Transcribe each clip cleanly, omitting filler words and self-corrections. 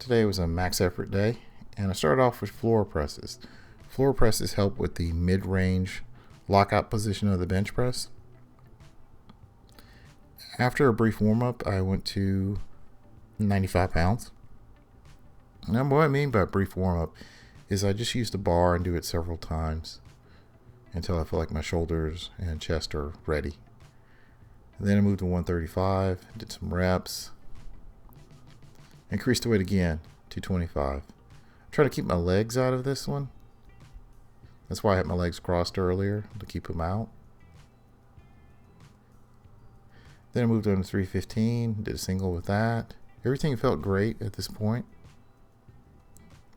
Today was a max effort day, and I started off with floor presses. Floor presses help with the mid-range lockout position of the bench press. After a brief warm-up, I went to 95 pounds. Now, what I mean by brief warm-up is I just use the bar and do it several times until I feel like my shoulders and chest are ready. And then I moved to 135, did some reps, increased the weight again to 25. Try to keep my legs out of this one. That's why I had my legs crossed earlier, to keep them out. Then I moved on to 315, did a single with that. Everything felt great at this point.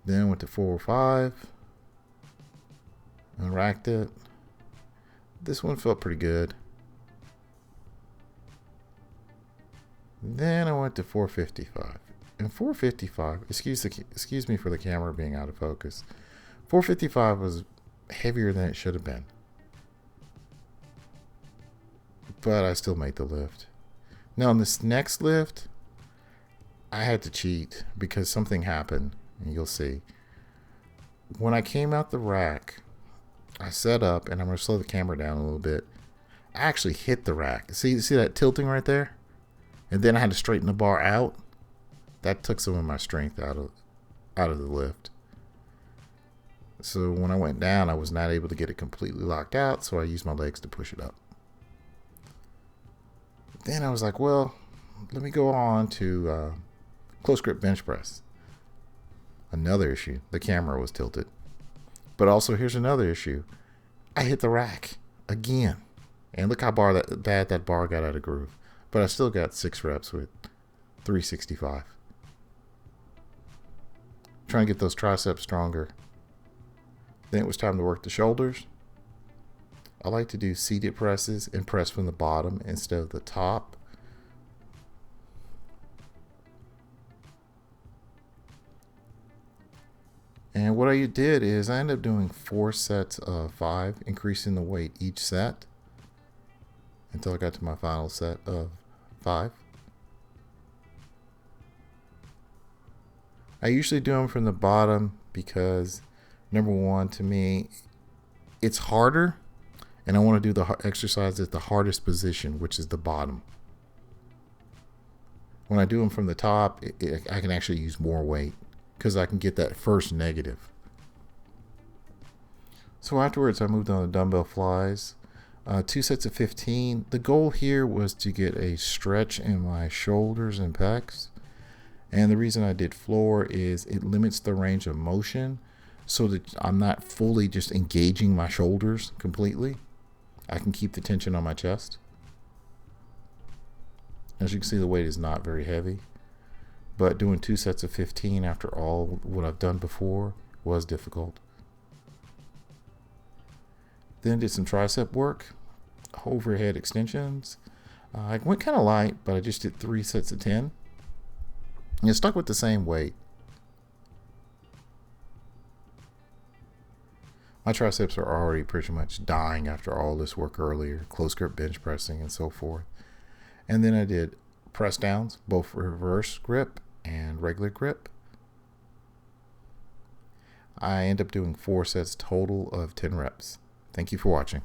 Then I went to 405 and racked it. This one felt pretty good. Then I went to 455. And 455, excuse me for the camera being out of focus. 455 was heavier than it should have been. But I still made the lift. Now on this next lift, I had to cheat because something happened, and you'll see. When I came out the rack, I set up, and I'm going to slow the camera down a little bit. I actually hit the rack. See that tilting right there? And then I had to straighten the bar out. That took some of my strength out of the lift. So when I went down, I was not able to get it completely locked out, so I used my legs to push it up. Then I was like, well, let me go on to close grip bench press. Another issue, the camera was tilted. But also here's another issue. I hit the rack again. And look how bad that bar got out of groove. But I still got 6 reps with 365. Trying to get those triceps stronger. Then it was time to work the shoulders. I like to do seated presses and press from the bottom instead of the top. And what I did is I ended up doing 4 sets of 5, increasing the weight each set until I got to my final set of 5. I usually do them from the bottom because, number one, to me, it's harder, and I want to do the exercise at the hardest position, which is the bottom. When I do them from the top, I can actually use more weight because I can get that first negative. So afterwards, I moved on to dumbbell flies. 2 sets of 15. The goal here was to get a stretch in my shoulders and pecs. And the reason I did floor is it limits the range of motion so that I'm not fully just engaging my shoulders completely. I can keep the tension on my chest. As you can see, the weight is not very heavy. But doing 2 sets of 15 after all what I've done before was difficult. Then did some tricep work, overhead extensions. I went kind of light, but I just did 3 sets of 10. And stuck with the same weight. My triceps are already pretty much dying after all this work earlier, close grip bench pressing and so forth. And then I did press downs, both reverse grip and regular grip. I end up doing 4 sets total of 10 reps. Thank you for watching.